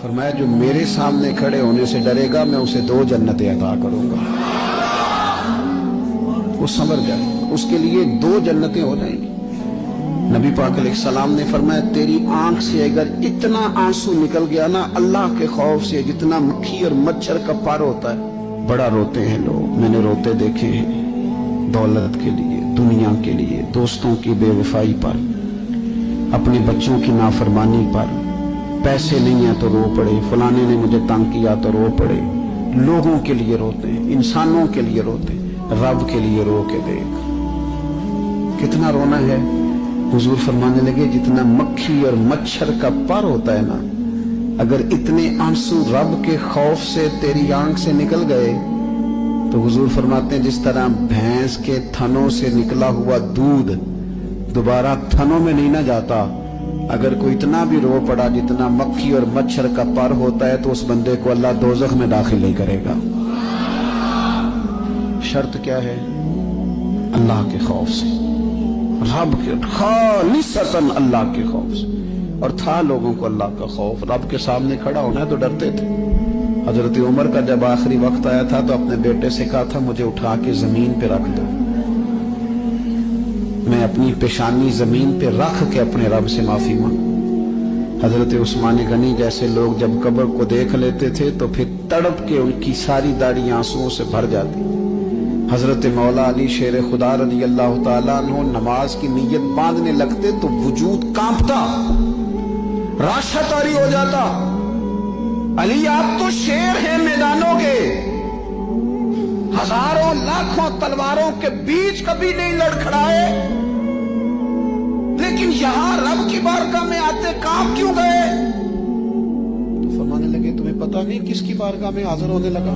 فرمایا جو میرے سامنے کھڑے ہونے سے ڈرے گا میں اسے 2 جنتیں عطا کروں گا. وہ سمجھ جائے اس کے لیے 2 جنتیں ہو جائیں گی. نبی پاک علیہ السلام نے فرمایا تیری آنکھ سے اگر اتنا آنسو نکل گیا نا اللہ کے خوف سے جتنا مکھی اور مچھر کا پر ہوتا ہے. بڑا روتے ہیں لوگ، میں نے روتے دیکھے ہیں دولت کے لیے، دنیا کے لیے، دوستوں کی بے وفائی پر، اپنے بچوں کی نافرمانی پر. پیسے نہیں ہیں تو رو پڑے، فلانے نے مجھے تنگ کیا تو رو پڑے. لوگوں کے لیے روتے ہیں، انسانوں کے لیے روتے ہیں، رب کے لیے رو کے دیکھ کتنا رونا ہے. حضور فرمانے لگے جتنا مکھی اور مچھر کا پر ہوتا ہے نا، اگر اتنے آنسو رب کے خوف سے تیری آنکھ سے نکل گئے تو حضور فرماتے ہیں جس طرح بھینس کے تھنوں سے نکلا ہوا دودھ دوبارہ تھنوں میں نہیں نہ جاتا، اگر کوئی اتنا بھی رو پڑا جتنا مکھی اور مچھر کا پر ہوتا ہے تو اس بندے کو اللہ دوزخ میں داخل نہیں کرے گا. شرط کیا ہے؟ اللہ کے خوف سے، رب کے خالصتاً اللہ کے خوف سے. اور تھا لوگوں کو اللہ کا خوف. رب کے سامنے کھڑا ہونا ہے تو ڈرتے تھے. حضرت عمر کا جب آخری وقت آیا تھا تو اپنے بیٹے سے کہا تھا مجھے اٹھا کے زمین پہ رکھ دو، میں اپنی پیشانی زمین پہ رکھ کے اپنے رب سے معافی مانگ. حضرت عثمان غنی جیسے لوگ جب قبر کو دیکھ لیتے تھے تو پھر تڑپ کے ان کی ساری داڑھی آنسوؤں سے بھر جاتی. حضرت مولا علی شیر خدا رضی اللہ تعالیٰ عنہ نماز کی نیت باندھنے لگتے تو وجود کانپتا، راشا طاری ہو جاتا. علی آپ تو شیر ہیں میدانوں کے، ہزاروں لاکھوں تلواروں کے بیچ کبھی نہیں لڑکھڑائے، لیکن یہاں رب کی بارگاہ میں آتے کانپ کیوں گئے؟ تو فرمانے لگے تمہیں پتہ نہیں کس کی بارگاہ میں حاضر ہونے لگا.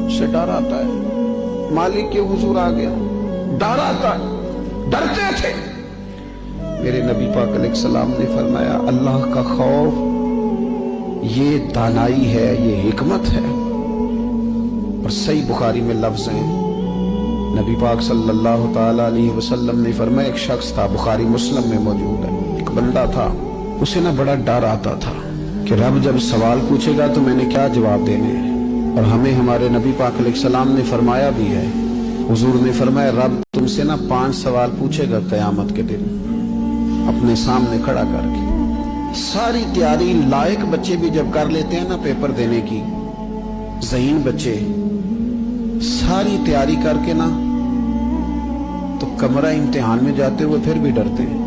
اس سے ڈر آتا ہے، مالک کے حضور آ گیا، ڈر آتا ہے، ڈرتے تھے. میرے نبی پاک علیہ السلام نے فرمایا اللہ کا خوف یہ دانائی ہے، یہ حکمت ہے. اور صحیح بخاری میں لفظ ہیں، نبی پاک صلی اللہ تعالی علیہ وسلم نے فرمایا ایک شخص تھا، بخاری مسلم میں موجود ہے، ایک بندہ تھا، اسے نہ بڑا ڈر آتا تھا کہ رب جب سوال پوچھے گا تو میں نے کیا جواب دینے ہیں. اور ہمیں ہمارے نبی پاک علیہ السلام نے فرمایا بھی ہے، حضور نے فرمایا رب تم سے نہ 5 سوال پوچھے گا قیامت کے دن اپنے سامنے کھڑا کر کے. ساری تیاری لائق بچے بھی جب کر لیتے ہیں نا پیپر دینے کی، ذہین بچے ساری تیاری کر کے نا تو کمرہ امتحان میں جاتے ہوئے پھر بھی ڈرتے ہیں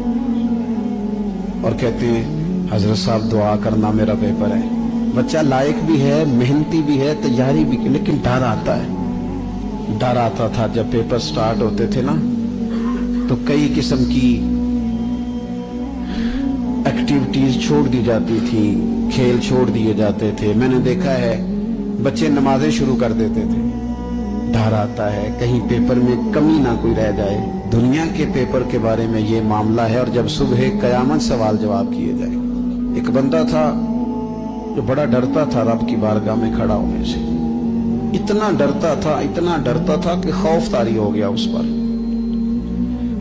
اور کہتے ہیں حضرت صاحب دعا کرنا میرا پیپر ہے. بچہ لائق بھی ہے، محنتی بھی ہے، تیاری بھی کی، لیکن ڈر آتا ہے. ڈر آتا تھا جب پیپر سٹارٹ ہوتے تھے نا تو کئی قسم کی ایکٹیویٹیز چھوڑ دی جاتی تھی، کھیل چھوڑ دیے جاتے تھے. میں نے دیکھا ہے بچے نمازیں شروع کر دیتے تھے. ڈر آتا ہے کہیں پیپر میں کمی نہ کوئی رہ جائے. دنیا کے پیپر کے بارے میں یہ معاملہ ہے. اور جب صبح قیامت سوال جواب کیے جائے. ایک بندہ تھا جو بڑا ڈرتا تھا رب کی بارگاہ میں کھڑا ہونے سے، اتنا ڈرتا تھا کہ خوف طاری ہو گیا، اس پر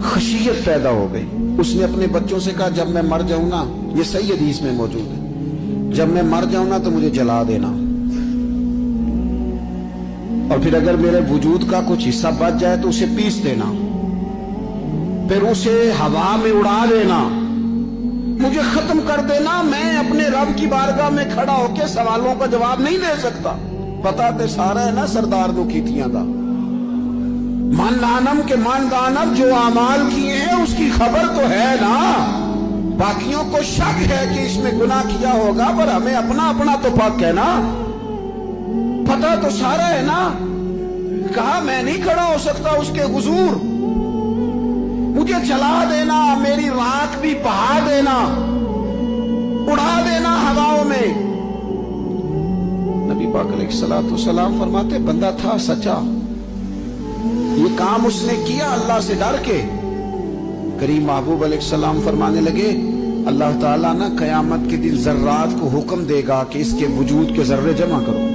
خشیت پیدا ہو گئی. اس نے اپنے بچوں سے کہا جب میں مر جاؤں نا، یہ صحیح حدیث میں موجود ہے، جب میں مر جاؤں نا تو مجھے جلا دینا، اور پھر اگر میرے وجود کا کچھ حصہ بچ جائے تو اسے پیس دینا، پھر اسے ہوا میں اڑا دینا، مجھے ختم کر دینا. میں اپنے رب کی بارگاہ میں کھڑا ہو کے سوالوں کا جواب نہیں دے سکتا. پتا تے سارا ہے نا سردار دو کیتیاں دا من دانم کے من دانم جو اعمال کیے ہیں اس کی خبر تو ہے نا. باقیوں کو شک ہے کہ اس میں گناہ کیا ہوگا، پر ہمیں اپنا تو پاک ہے نا، پتا تو سارا ہے نا. کہا میں نہیں کھڑا ہو سکتا اس کے حضور، مجھے جلا دینا، میری راکھ بھی بہا دینا، اڑا دینا ہواؤں میں. نبی پاک علیہ السلام فرماتے بندہ تھا سچا، یہ کام اس نے کیا اللہ سے ڈر کے. کریم محبوب علیہ السلام فرمانے لگے اللہ تعالیٰ نا قیامت کے دن ذرات کو حکم دے گا کہ اس کے وجود کے ذرے جمع کرو.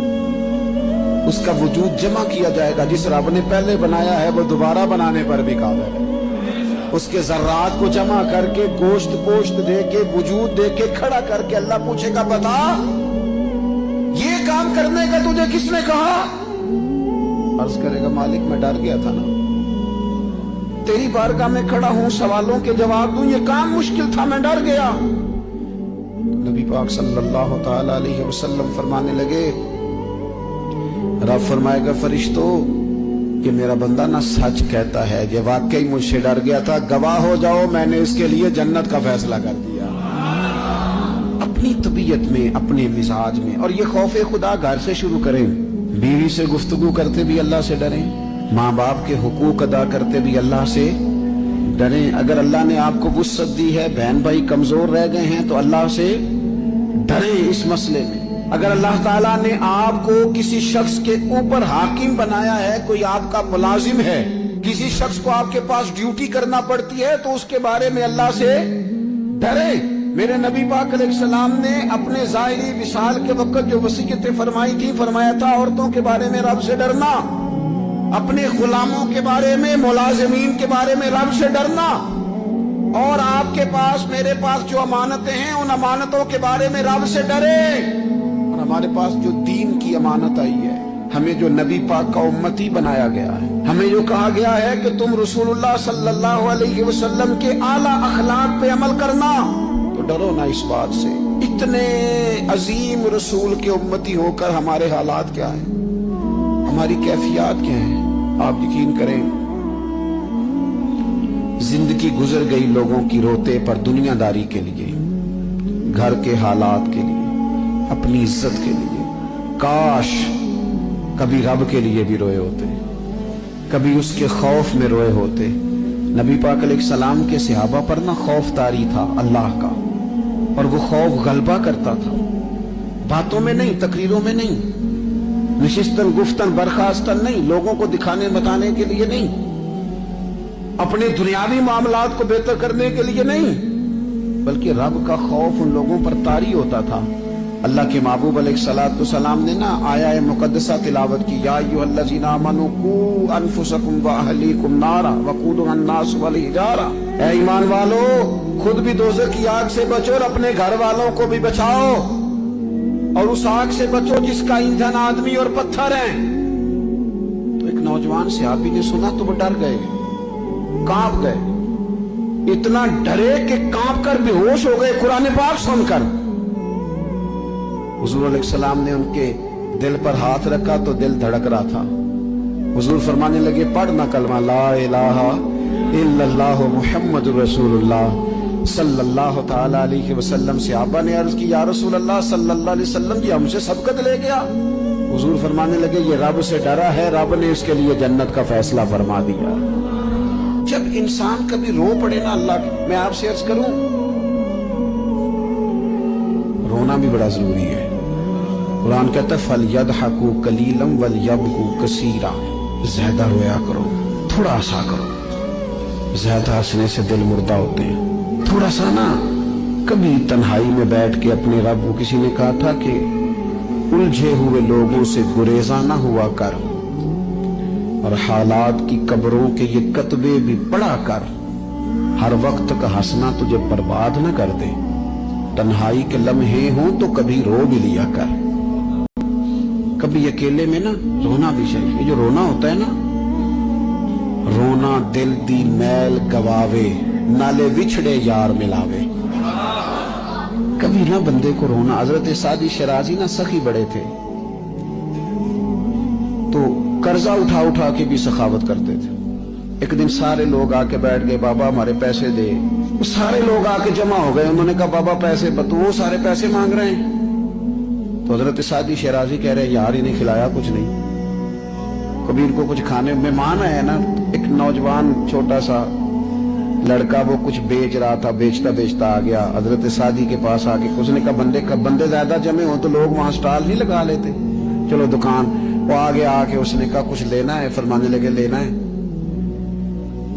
اس کا وجود جمع کیا جائے گا. جس رب نے پہلے بنایا ہے وہ دوبارہ بنانے پر بھی قادر ہے. اس کے ذرات کو جمع کر کے گوشت پوشت دے کے وجود دے کے کھڑا کر کے اللہ پوچھے گا بتا یہ کام کرنے کا تجھے کس نے کہا؟ عرض کرے گا مالک میں ڈر گیا تھا نا، تیری بارگاہ میں کھڑا ہوں سوالوں کے جواب دوں، یہ کام مشکل تھا میں ڈر گیا۔ نبی پاک صلی اللہ تعالی علیہ وسلم فرمانے لگے، رب فرمائے گا فرشتوں کہ میرا بندہ نہ سچ کہتا ہے، یہ واقعی مجھ سے ڈر گیا تھا، گواہ ہو جاؤ میں نے اس کے لیے جنت کا فیصلہ کر دیا۔ اپنی طبیعت میں، اپنے مزاج میں، اور یہ خوف خدا گھر سے شروع کریں، بیوی سے گفتگو کرتے بھی اللہ سے ڈریں، ماں باپ کے حقوق ادا کرتے بھی اللہ سے ڈریں۔ اگر اللہ نے آپ کو وسعت دی ہے، بہن بھائی کمزور رہ گئے ہیں تو اللہ سے ڈریں اس مسئلے میں۔ اگر اللہ تعالیٰ نے آپ کو کسی شخص کے اوپر حاکم بنایا ہے، کوئی آپ کا ملازم ہے، کسی شخص کو آپ کے پاس ڈیوٹی کرنا پڑتی ہے تو اس کے بارے میں اللہ سے ڈریں۔ میرے نبی پاک علیہ السلام نے اپنے ظاہری وصال کے وقت جو وصیتیں فرمائی تھی، فرمایا تھا عورتوں کے بارے میں رب سے ڈرنا، اپنے غلاموں کے بارے میں، ملازمین کے بارے میں رب سے ڈرنا، اور آپ کے پاس میرے پاس جو امانتیں ہیں ان امانتوں کے بارے میں رب سے ڈریں۔ اور ہمارے پاس جو دین کی امانت آئی ہے، ہمیں جو نبی پاک کا امتی بنایا گیا ہے، ہمیں جو کہا گیا ہے کہ تم رسول اللہ صلی اللہ علیہ وسلم کے اعلیٰ اخلاق پہ عمل کرنا، تو ڈرو نہ اس بات سے۔ اتنے عظیم رسول کے امتی ہو کر ہمارے حالات کیا ہیں، ہماری کیفیات کیا ہیں؟ آپ یقین کریں زندگی گزر گئی لوگوں کی روتے پر دنیا داری کے لیے، گھر کے حالات کے لیے، اپنی عزت کے لیے۔ کاش کبھی رب کے لیے بھی روئے ہوتے، کبھی اس کے خوف میں روئے ہوتے۔ نبی پاک علیہ السلام کے صحابہ پر نہ خوف طاری تھا اللہ کا، اور وہ خوف غلبہ کرتا تھا، باتوں میں نہیں، تقریروں میں نہیں، نشستن گفتن برخاستن نہیں، لوگوں کو دکھانے بتانے کے لیے نہیں، اپنے دنیاوی معاملات کو بہتر کرنے کے لیے نہیں، بلکہ رب کا خوف ان لوگوں پر طاری ہوتا تھا۔ اللہ کے محبوب علیہ السلام نے نا آیہ مقدسہ تلاوت کی، یا ایھا الذین آمنوا قوا انفسکم واہلیکم نارا وقودھا الناس والحجارہ، اے ایمان والو خود بھی دوزخ کی آگ سے بچو اور اپنے گھر والوں کو بھی بچاؤ، اور اس آگ سے بچو جس کا ایندھن آدمی اور پتھر ہیں۔ تو ایک نوجوان صحابی نے سنا تو وہ ڈر گئے، کانپ گئے، اتنا ڈرے کہ کانپ کر بے ہوش ہو گئے قرآن پاک سن کر۔ حضور علیہ السلام نے ان کے دل پر ہاتھ رکھا تو دل دھڑک رہا تھا۔ حضور فرمانے لگے پڑھنا کلمہ لا الہ الا اللہ محمد رسول اللہ صلی اللہ تعالی علیہ وسلم۔ صحابہ نے عرض کی یا رسول اللہ صلی اللہ علیہ وسلم یہ ہم سے سبقت لے گیا؟ حضور فرمانے لگے یہ رب سے ڈرا ہے، رب نے اس کے لیے جنت کا فیصلہ فرما دیا۔ جب انسان کبھی رو پڑے نا اللہ کی، میں آپ سے عرض کروں رونا بھی بڑا ضروری ہے۔ قرآن کہتا ہے فَلْيَضْحَكُوا قَلِيلًا وَلْيَبْكُوا كَثِيرًا، زیادہ رویا کرو، تھوڑا ہنسا کرو، زیادہ ہنسنے سے دل مردہ ہوتے ہیں۔ تھوڑا سا نا کبھی تنہائی میں بیٹھ کے اپنے رب کو، کسی نے کہا تھا کہ الجھے ہوئے لوگوں سے گریزاں نہ ہوا کر، اور حالات کی قبروں کے یہ کتبے بھی پڑھا کر، ہر وقت کا ہنسنا تجھے برباد نہ کر دے، تنہائی کے لمحے ہوں تو کبھی رو بھی لیا کر، کبھی اکیلے میں نا رونا بھی چاہیے۔ یہ جو رونا ہوتا ہے نا، رونا دل دی میل گواوے، نالے وچھڑے یار ملاوے۔ کبھی نہ بندے کو رونا، حضرت سعدی شرازی نہ سخی بڑے تھے تو قرضہ اٹھا اٹھا کے بھی سخاوت کرتے تھے۔ ایک دن سارے لوگ آ کے بیٹھ گئے، بابا ہمارے پیسے دے۔ وہ سارے لوگ آ کے جمع ہو گئے، انہوں نے کہا بابا پیسے بتو، وہ سارے پیسے مانگ رہے ہیں۔ تو حضرت سعدی شیرازی کہہ رہے یار انہیں کھلایا کچھ نہیں، کبھی ان کو کچھ کھانے، مہمان آئے نا۔ ایک نوجوان چھوٹا سا لڑکا وہ کچھ بیچ رہا تھا، بیچتا بیچتا آ گیا حضرت سعدی کے پاس آ کے، اس نے کہا بندے زیادہ جمع ہوں تو لوگ وہاں سٹال نہیں لگا لیتے، چلو دکان۔ وہ آگے آ کے اس نے کہا کچھ لینا ہے؟ فرمانے لگے لینا ہے،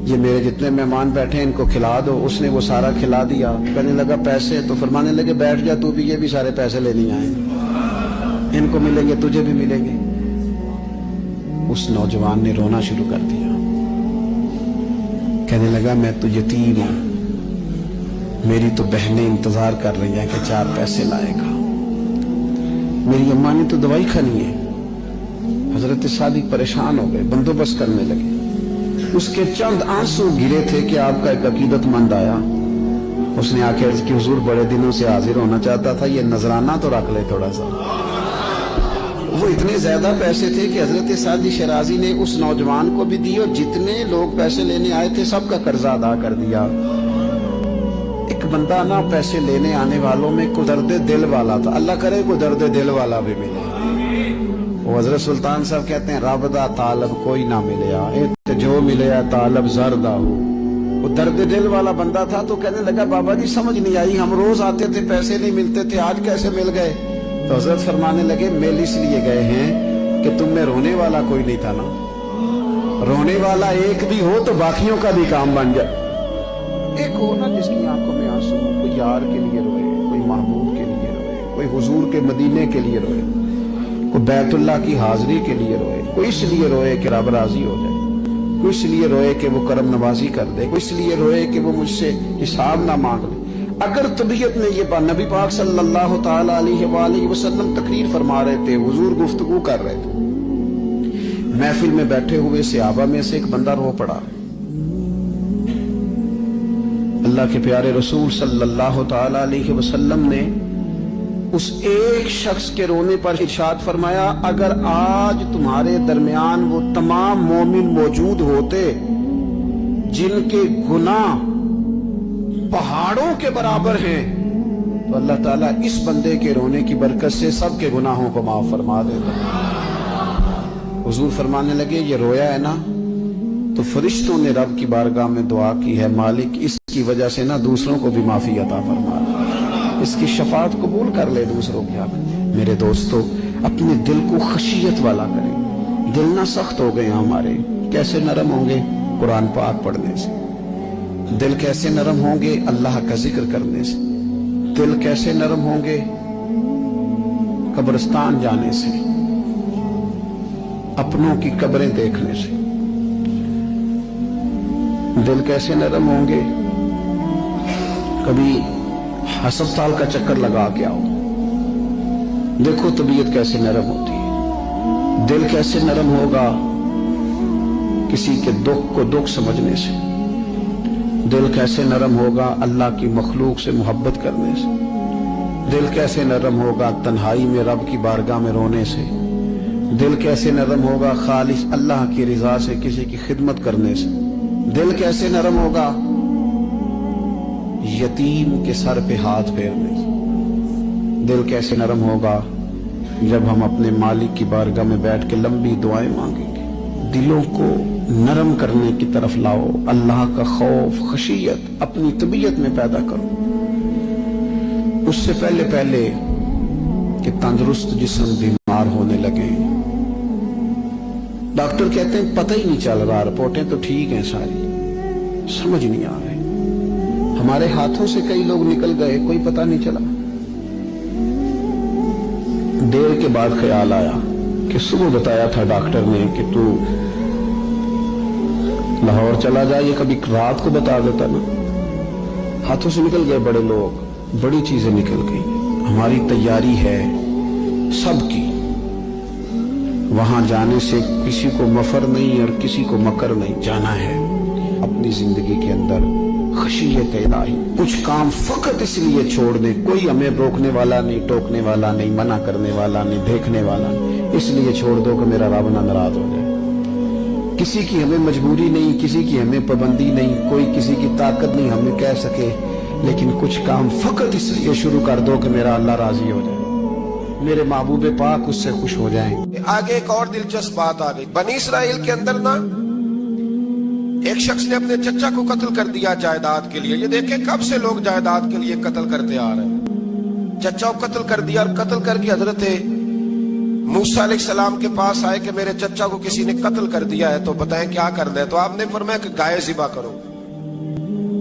یہ میرے جتنے مہمان بیٹھے ہیں ان کو کھلا دو۔ اس نے وہ سارا کھلا دیا۔ کہنے لگا پیسے؟ تو فرمانے لگے بیٹھ جا تو بھی، یہ بھی سارے پیسے لینے آئے، ان کو ملیں گے تجھے بھی ملیں گے۔ اس نوجوان نے رونا شروع کر دیا، کہنے لگا میں تو یتیم ہوں، میری تو بہنیں انتظار کر رہی ہیں کہ 4 پیسے لائے گا، میری اماں نے تو دوائی کھانی ہے۔ حضرت صادق پریشان ہو گئے، بندوبست کرنے لگے۔ اس کے چند آنسو گرے تھے کہ آپ کا ایک عقیدت مند آیا، اس نے آ کے عرض کی حضور بڑے دنوں سے حاضر ہونا چاہتا تھا، یہ نذرانہ تو رکھ لے تھوڑا سا۔ وہ اتنے زیادہ پیسے تھے کہ حضرت سعدی شیرازی نے اس نوجوان کو بھی دی اور جتنے لوگ پیسے لینے آئے تھے سب کا قرضہ ادا کر دیا۔ ایک بندہ نہ پیسے لینے آنے والوں میں کوئی درد دل والا تھا، اللہ کرے کوئی درد دل والا بھی ملے۔ وہ حضرت سلطان صاحب کہتے ہیں رب دا طالب کوئی نہ ملیا، جو ملیا طالب زردہ ہو۔ وہ درد دل والا بندہ تھا تو کہنے لگا بابا جی سمجھ نہیں آئی، ہم روز آتے تھے پیسے نہیں ملتے تھے، آج کیسے مل گئے؟ تو حضرت فرمانے لگے میل اس لیے گئے ہیں کہ تم میں رونے والا کوئی نہیں تھا نا، رونے والا ایک بھی ہو تو باقیوں کا بھی کام بن جائے۔ ایک ہو نا جس کی آنکھوں میں آنسو ہو، کوئی یار کے لیے روئے، کوئی محبوب کے لیے روئے، کوئی حضور کے مدینے کے لیے روئے، کوئی بیت اللہ کی حاضری کے لیے روئے، کوئی اس لیے روئے کہ رب راضی ہو جائے، کوئی اس لیے روئے کہ وہ کرم نوازی کر دے، کوئی اس لیے روئے کہ وہ مجھ سے حساب نہ مانگ لے۔ اگر طبیعت میں یہ بات، نبی پاک صلی اللہ تعالی علیہ وآلہ وسلم تقریر فرما رہے تھے، حضور گفتگو کر رہے تھے، محفل میں بیٹھے ہوئے صحابہ میں سے ایک بندہ رو پڑا۔ اللہ کے پیارے رسول صلی اللہ تعالی علیہ وسلم نے اس ایک شخص کے رونے پر ارشاد فرمایا اگر آج تمہارے درمیان وہ تمام مومن موجود ہوتے جن کے گناہ پہاڑوں کے برابر ہیں تو اللہ تعالیٰ اس بندے کے رونے کی برکت سے سب کے گناہوں کو معاف فرما دیتا۔ حضور فرمانے لگے یہ رویا ہے نا تو فرشتوں نے رب کی بارگاہ میں دعا کی ہے مالک اس کی وجہ سے نا دوسروں کو بھی معافی عطا فرما، اس کی شفاعت قبول کر لے دوسروں کی حق۔ میرے دوستو اپنے دل کو خشیت والا کریں، دل نہ سخت ہو گئے ہمارے، کیسے نرم ہوں گے؟ قرآن پاک پڑھنے سے۔ دل کیسے نرم ہوں گے؟ اللہ کا ذکر کرنے سے۔ دل کیسے نرم ہوں گے؟ قبرستان جانے سے، اپنوں کی قبریں دیکھنے سے۔ دل کیسے نرم ہوں گے؟ کبھی ہسپتال کا چکر لگا کے آؤ، دیکھو طبیعت کیسے نرم ہوتی ہے۔ دل کیسے نرم ہوگا؟ کسی کے دکھ کو دکھ سمجھنے سے۔ دل کیسے نرم ہوگا؟ اللہ کی مخلوق سے محبت کرنے سے۔ دل کیسے نرم ہوگا؟ تنہائی میں رب کی بارگاہ میں رونے سے۔ دل کیسے نرم ہوگا؟ خالص اللہ کی رضا سے کسی کی خدمت کرنے سے۔ دل کیسے نرم ہوگا؟ یتیم کے سر پہ ہاتھ پھیرنے سے۔ دل کیسے نرم ہوگا؟ جب ہم اپنے مالک کی بارگاہ میں بیٹھ کے لمبی دعائیں مانگیں گے۔ دلوں کو نرم کرنے کی طرف لاؤ، اللہ کا خوف خشیت اپنی طبیعت میں پیدا کرو۔ اس سے پہلے کہ تندرست جسم بیمار ہونے لگے۔ ڈاکٹر کہتے ہیں پتہ ہی نہیں چل رہا، رپورٹیں تو ٹھیک ہیں ساری، سمجھ نہیں آ رہے۔ ہمارے ہاتھوں سے کئی لوگ نکل گئے، کوئی پتہ نہیں چلا۔ دیر کے بعد خیال آیا کہ صبح بتایا تھا ڈاکٹر نے کہ تو لاہور چلا جا، یہ کبھی رات کو بتا دیتا نا۔ ہاتھوں سے نکل گئے بڑے لوگ، بڑی چیزیں نکل گئی۔ ہماری تیاری ہے سب کی، وہاں جانے سے کسی کو مفر نہیں اور کسی کو مکر نہیں، جانا ہے۔ اپنی زندگی کے اندر خشیت الہی، کچھ کام فقط اس لیے چھوڑ دیں، کوئی ہمیں روکنے والا نہیں، ٹوکنے والا نہیں، منع کرنے والا نہیں، دیکھنے والا نہیں، اس لیے چھوڑ دو کہ میرا رب نہ ناراض ہو جائے۔ کسی کی ہمیں مجبوری نہیں، کسی کی ہمیں پابندی نہیں، کوئی کسی کی طاقت نہیں ہمیں کہہ سکے، لیکن کچھ کام فقط اس لیے شروع کر دو کہ میرا اللہ راضی ہو جائے، میرے محبوب پاک اس سے خوش ہو جائیں۔ آگے ایک اور دلچسپ بات آ گئی، بنی اسرائیل کے اندر نا ایک شخص نے اپنے چچا کو قتل کر دیا جائیداد کے لیے۔ یہ دیکھیں کب سے لوگ جائیداد کے لیے قتل کرتے آ رہے ہیں۔ چچا کو قتل کر دیا، اور قتل کر کے حضرت موسیٰ علیہ السلام کے پاس آئے کہ میرے چچا کو کسی نے قتل کر دیا ہے تو بتائیں کیا کرنا ہے؟ تو آپ نے فرمایا کہ گائے ذبح کرو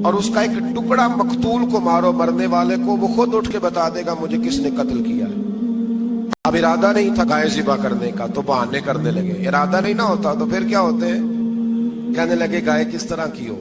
اور اس کا ایک ٹکڑا مقتول کو مارو، مرنے والے کو، وہ خود اٹھ کے بتا دے گا مجھے کس نے قتل کیا ہے۔ اب ارادہ نہیں تھا گائے ذبح کرنے کا تو بہانے کرنے لگے۔ ارادہ نہیں نہ ہوتا تو پھر کیا ہوتے ہیں؟ کہنے لگے گائے کس طرح کی ہو؟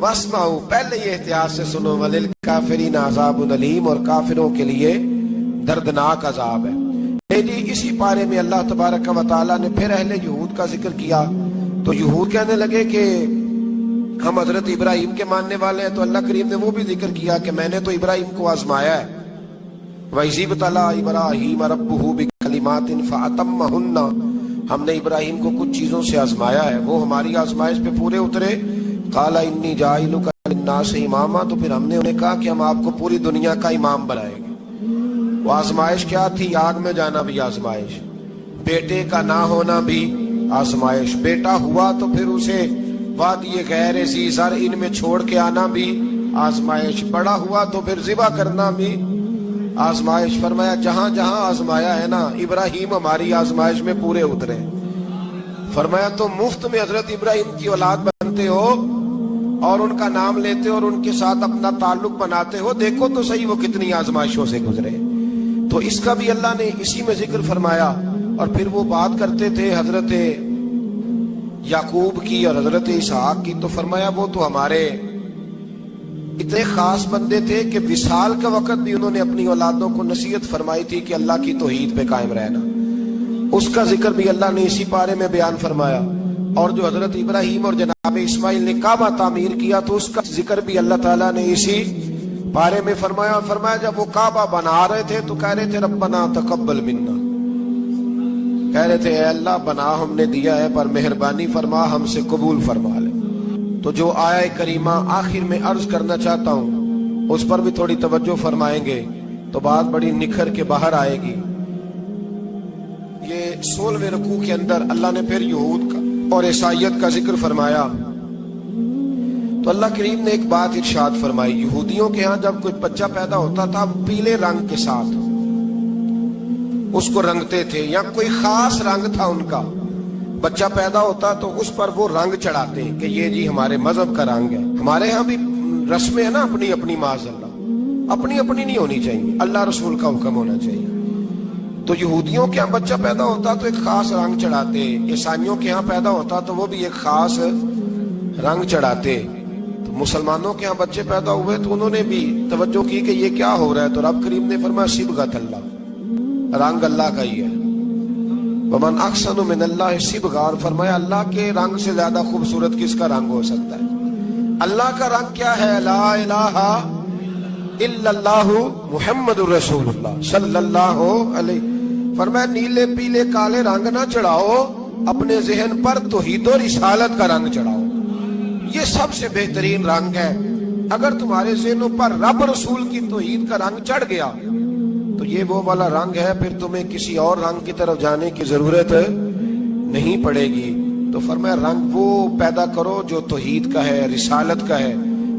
واسمعوا، پہلے یہ احتیاط سے سنو، وللکافرین عذاب علیم، اور کافروں کے لیے دردناک عذاب ہے۔ جی اسی پارے میں اللہ تبارک و تعالیٰ نے پھر اہل یہود کا ذکر کیا، تو یہود کہنے لگے کہ ہم حضرت ابراہیم کے ماننے والے ہیں، تو اللہ کریم نے وہ بھی ذکر کیا کہ میں نے تو ابراہیم کو آزمایا ہے، وَإِذِ ابْتَلَىٰ إِبْرَاهِيمَ رَبُّهُ بِكَلِمَاتٍ فَأَتَمَّهُنَّ، ہم نے ابراہیم کو کچھ چیزوں سے آزمایا ہے، وہ ہماری آزمائش پہ پورے اترے۔ قَالَ إِنِّي جَاعِلُكَ لِلنَّاسِ إِمَامًا، تو پھر ہم نے انہیں کہا کہ ہم آپ کو پوری دنیا کا امام بنائیں گے۔ وہ آزمائش کیا تھی؟ آگ میں جانا بھی آزمائش، بیٹے کا نہ ہونا بھی آزمائش، بیٹا ہوا تو پھر اسے وادی غیر ذی زرع میں چھوڑ کے آنا بھی آزمائش، بڑا ہوا تو پھر ذبح کرنا بھی آزمائش۔ فرمایا جہاں جہاں آزمایا ہے نا، ابراہیم ہماری آزمائش میں پورے اترے۔ فرمایا تو مفت میں حضرت ابراہیم کی اولاد بنتے ہو اور ان کا نام لیتے ہو اور ان کے ساتھ اپنا تعلق بناتے ہو، دیکھو تو صحیح وہ کتنی آزمائشوں سے گزرے۔ تو اس کا بھی اللہ نے اسی میں ذکر فرمایا۔ اور پھر وہ بات کرتے تھے حضرت یعقوب کی اور حضرت اسحاق کی، تو فرمایا وہ تو ہمارے اتنے خاص بندے تھے کہ وصال کا وقت بھی انہوں نے اپنی اولادوں کو نصیحت فرمائی تھی کہ اللہ کی توحید پہ قائم رہنا، اس کا ذکر بھی اللہ نے اسی پارے میں بیان فرمایا۔ اور جو حضرت ابراہیم اور جناب اسماعیل نے کعبہ تعمیر کیا، تو اس کا ذکر بھی اللہ تعالیٰ نے اسی پارے میں فرمایا۔ فرمایا جب وہ کعبہ بنا رہے تھے تو کہہ رہے تھے ربنا تقبل منا، کہہ رہے تھے اے اللہ بنا ہم نے دیا ہے پر مہربانی فرما ہم سے قبول فرما لے۔ تو جو آیہ کریمہ آخر میں عرض کرنا چاہتا ہوں اس پر بھی تھوڑی توجہ فرمائیں گے تو بات بڑی نکھر کے باہر آئے گی۔ یہ 16ویں رکوع کے اندر اللہ نے پھر یہود کا اور عیسائیت کا ذکر فرمایا، تو اللہ کریم نے ایک بات ارشاد فرمائی۔ یہودیوں کے ہاں جب کوئی بچہ پیدا ہوتا تھا پیلے رنگ کے ساتھ اس کو رنگتے تھے، یا کوئی خاص رنگ تھا ان کا، بچہ پیدا ہوتا تو اس پر وہ رنگ چڑھاتے کہ یہ جی ہمارے مذہب کا رنگ ہے۔ ہمارے ہاں بھی رسمیں ہیں نا اپنی اپنی، معاذ اللہ اپنی اپنی نہیں ہونی چاہیے، اللہ رسول کا حکم ہونا چاہیے۔ تو یہودیوں کے ہاں بچہ پیدا ہوتا تو ایک خاص رنگ چڑھاتے، عیسائیوں کے ہاں پیدا ہوتا تو وہ بھی ایک خاص رنگ چڑھاتے۔ تو مسلمانوں کے ہاں بچے پیدا ہوئے تو انہوں نے بھی توجہ کی کہ یہ کیا ہو رہا ہے، تو رب کریم نے فرمایا صبغۃ اللہ، رنگ اللہ کا ہی ہے۔ ومن احسن من اللہ صبغہ، اور فرمایا اللہ کے رنگ سے زیادہ خوبصورت کس کا رنگ ہو سکتا ہے؟ اللہ کا رنگ کیا ہے؟ لا الہ الا اللہ محمد الرسول اللہ صلی اللہ علیہ۔ فرمایا نیلے پیلے کالے رنگ نہ چڑھاؤ، اپنے ذہن پر توحید و رسالت کا رنگ چڑھاؤ، یہ سب سے بہترین رنگ ہے۔ اگر تمہارے ذہنوں پر رب رسول کی توحید کا رنگ چڑھ گیا تو یہ وہ والا رنگ ہے، پھر تمہیں کسی اور رنگ کی طرف جانے کی ضرورت نہیں پڑے گی۔ تو فرمایا رنگ وہ پیدا کرو جو توحید کا ہے، رسالت کا ہے،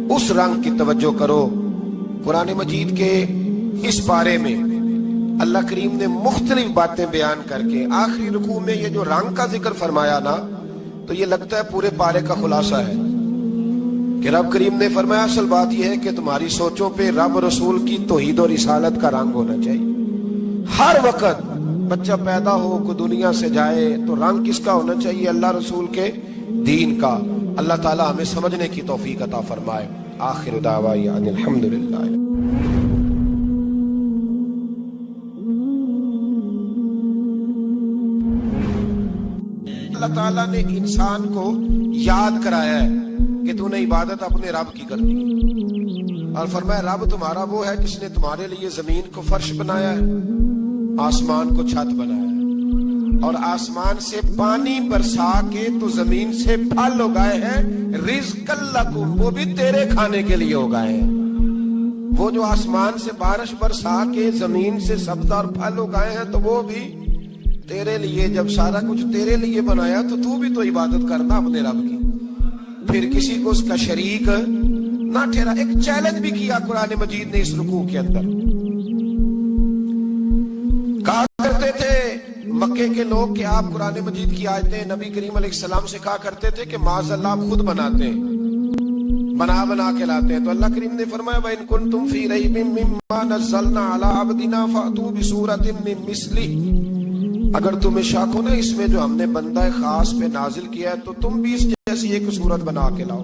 اس رنگ کی توجہ کرو۔ قرآن مجید کے اس پارے میں اللہ کریم نے مختلف باتیں بیان کر کے آخری رکوع میں یہ جو رنگ کا ذکر فرمایا نا، تو یہ لگتا ہے پورے پارے کا خلاصہ ہے کہ رب کریم نے فرمایا اصل بات یہ ہے کہ تمہاری سوچوں پہ رب رسول کی توحید و رسالت کا رنگ ہونا چاہیے۔ ہر وقت بچہ پیدا ہو کو دنیا سے جائے تو رنگ کس کا ہونا چاہیے؟ اللہ رسول کے دین کا۔ اللہ تعالی ہمیں سمجھنے کی توفیق عطا فرمائے۔ آخر دعوانا ان الحمدللہ۔ اللہ تعالیٰ نے انسان کو یاد کرایا ہے کہ تو نے عبادت اپنے رب کی کرنی، اور فرمایا رب تمہارا وہ ہے جس نے تمہارے لیے زمین کو فرش بنایا ہے، آسمان کو چھت بنایا ہے، اور آسمان سے پانی برسا کے تو زمین سے پھل اگائے ہیں، رزق لکم، وہ بھی تیرے کھانے کے لیے اگائے ہیں۔ وہ جو آسمان سے بارش برسا کے زمین سے سبز اور پھل اگائے ہیں تو وہ بھی تیرے لیے۔ جب سارا کچھ تیرے لیے بنایا تو بھی تو عبادت کرنا اپنے رب کی، پھر کسی کو اس کا شریک نہ ٹھہرا۔ ایک چیلنج بھی کیا قرآن مجید نے اس رکوع کے اندر۔ کہا کرتے تھے مکے کے لوگ کہ آپ قرآن مجید کی آیتیں نبی کریم علیہ السلام سے کہا کرتے تھے کہ معاذ اللہ آپ خود بناتے ہیں، بنا کے لاتے ہیں۔ تو اللہ کریم نے فرمایا وَإِن كُنتُمْ فِي رَيْبٍ مِّمَّا نَزَّلْنَا عَلَىٰ عَبْدِنَا فَأْتُوا بِسُورَةٍ مِّن مِّثْلِهِ، اگر تمہیں شک ہو نا اس میں جو ہم نے بندہ خاص پہ نازل کیا ہے تو تم بھی اس جیسی ایک صورت بنا کے لاؤ۔